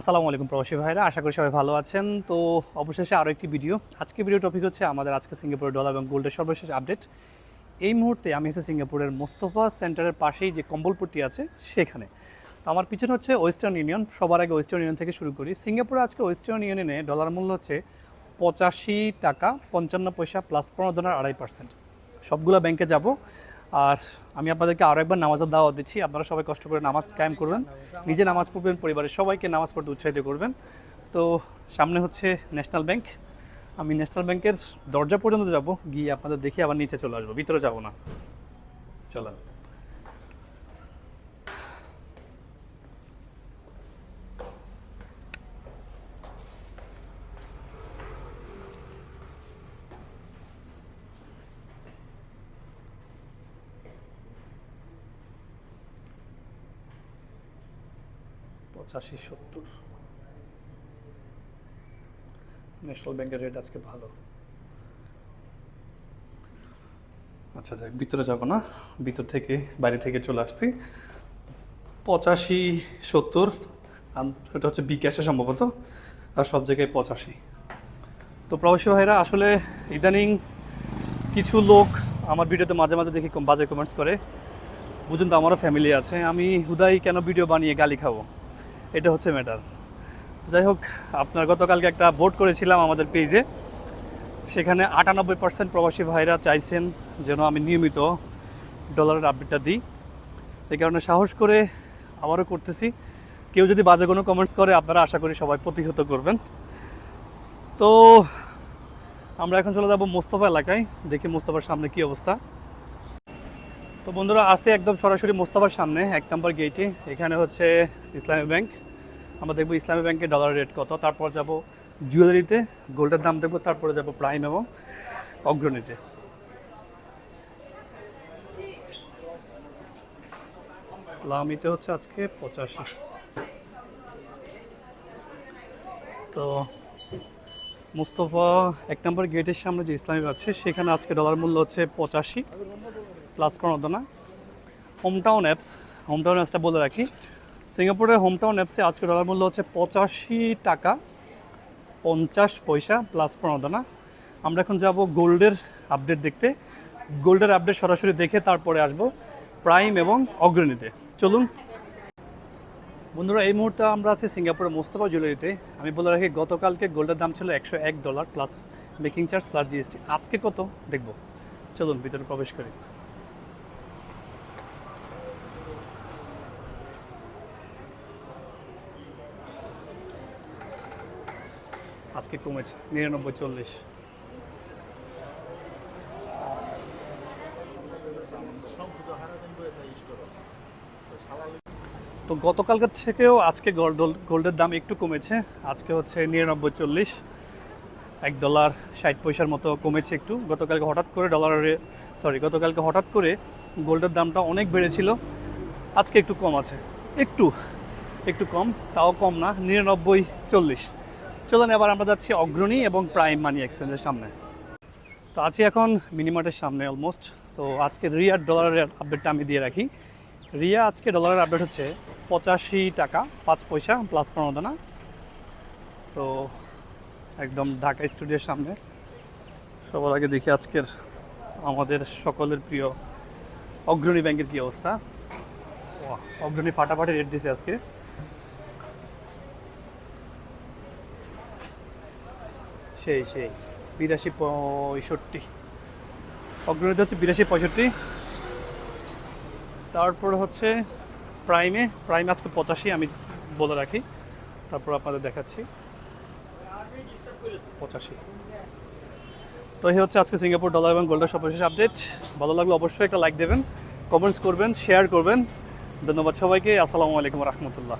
আসসালামু আলাইকুম প্রবাসী ভাইরা, আশা করি সবাই ভালো আছেন। তো অবশেষে আরও একটি ভিডিও। আজকে ভিডিও টপিক হচ্ছে আমাদের আজকে সিঙ্গাপুরের ডলার এবং গোল্ডের সর্বশেষ আপডেট। এই মুহূর্তে আমি এসে সিঙ্গাপুরের মোস্তফা সেন্টারের পাশেই যে কম্বলপট্টি আছে সেখানে। তো আমার পিছনে হচ্ছে ওয়েস্টার্ন ইউনিয়ন। সবার আগে ওয়েস্টার্ন ইউনিয়ন থেকে শুরু করি। সিঙ্গাপুরে আজকে ওয়েস্টার্ন ইউনিয়নে ডলার মূল্য হচ্ছে 85 টাকা 55 পয়সা প্লাস 15.2%। সবগুলো ব্যাংকে যাব। আর আমি আপনাদেরকে আরও একবার নামাজের দাওয়াত দিচ্ছি, আপনারা সবাই কষ্ট করে নামাজ কায়েম করবেন, নিজে নামাজ পড়বেন, পরিবারের সবাইকে নামাজ পড়তে উৎসাহিত করবেন। তো সামনে হচ্ছে ন্যাশনাল ব্যাংক। আমি ন্যাশনাল ব্যাংকের দরজা পর্যন্ত যাব, গিয়ে আপনাদের দেখে আবার নিচে চলে আসবো, ভিতরে যাব না। চলেন। পঁচাশি 70 ন্যাশনাল ব্যাংকের রেট আজকে ভালো। আচ্ছা যাক, ভিতরে যাব না, ভিতর থেকে বাইরে থেকে চলে আসছি। 85 70, এটা হচ্ছে বিকাশে সম্ভবত, আর সব জায়গায় 85। তো প্রবাসী ভাইরা, আসলে ইদানিং কিছু লোক আমার ভিডিওতে মাঝে মাঝে দেখি বাজে কমেন্টস করে। বুঝুন তো, আমারও ফ্যামিলি আছে, আমি হুদাই কেন ভিডিও বানিয়ে গালি খাবো, এটা হচ্ছে ম্যাটার। যাই হোক, আপনার গতকালকে একটা ভোট করেছিলাম আমাদের পেজে, সেখানে 98% প্রবাসী ভাইরা চাইছেন যেন আমি নিয়মিত ডলারের আপডেটটা দিই। এই কারণে সাহস করে আবারও করতেছি। কেউ যদি বাজে কোনো কমেন্টস করে, আপনারা আশা করি সবাই প্রতিহত করবেন। তো আমরা এখন চলে যাব মোস্তফা এলাকায়, দেখি মোস্তফার সামনে কী অবস্থা। তো বন্ধুরা, আছে একদম সরাসরি মোস্তফার সামনে 1 নম্বর গেটে। এখানে হচ্ছে ইসলামী ব্যাংক। আমরা দেখবো ইসলামী ব্যাংকে ডলার রেট কত, তারপর যাব জুয়েলারিতে গোল্ডের দাম দেখবো, তারপরে যাব প্রাইম এবং অগ্রণীতে। ইসলামীতে হচ্ছে আজকে 85। তো মুস্তফা 1 নম্বর গেটের সামনে যে ইসলামী আছে, সেখানে আজকে ডলার মূল্য হচ্ছে 85 প্লাস 15 হোমটাউন অ্যাপসটা বলে রাখি, সিঙ্গাপুরের হোমটাউন অ্যাপসে আজকে ডলার মূল্য হচ্ছে 85 টাকা 50 পয়সা প্লাস 15। আমরা এখন যাব গোল্ডের আপডেট দেখতে। গোল্ডের আপডেট সরাসরি দেখে তারপরে আসব প্রাইম এবং অগ্রণীতে। চলুন বন্ধুরা, এই মুহূর্তে আমরা আছি সিঙ্গাপুরের মোস্তফা জুয়েলারিতে। আমি বলে রাখি, গতকালকে গোল্ডের দাম ছিল $101 plus making charge plus GST. আজকে কত দেখব, চলুন ভিতরে প্রবেশ করি। আজকে কমেছে 99.40। তো গতকালকার থেকেও আজকে গোল্ডের দাম একটু কমেছে। আজকে হচ্ছে 99.40, $1.60 মতো কমেছে একটু। গতকালকে হঠাৎ করে গোল্ডের দামটা অনেক বেড়েছিল, আজকে একটু কম আছে, একটু কম, তাও কম না, 99.40। চলুন এবার আমরা যাচ্ছি অগ্রণী এবং প্রাইম মানি এক্সচেঞ্জের সামনে। তো আছি এখন মিনিমার্টের সামনে অলমোস্ট। তো আজকে রিয়ার ডলারের আপডেটটা আমি দিয়ে রাখি। রিয়া আজকে ডলারের আপডেট হচ্ছে 85 টাকা 5 পয়সা প্লাস 15। তো একদম ঢাকা স্টুডিওর সামনে। সবার আগে দেখি আজকের আমাদের সকলের প্রিয় অগ্রণী ব্যাংকের কী অবস্থা। অগ্রণী ফাটাফাটি রেট দিছে আজকে। সেই 82-65, অগ্রণীতে হচ্ছে 82-65। তারপর হচ্ছে প্রাইম আজকে 85 আমি বলে রাখি, তারপর আপনাদের দেখাচ্ছি 85। তো এই হচ্ছে আজকে সিঙ্গাপুর ডলার এবং গোল্ডের সর্বশেষ আপডেট। ভালো লাগলে অবশ্যই একটা লাইক দেবেন, কমেন্টস করবেন, শেয়ার করবেন। ধন্যবাদ সবাইকে। আসসালামু আলাইকুম রহমতুল্লাহ।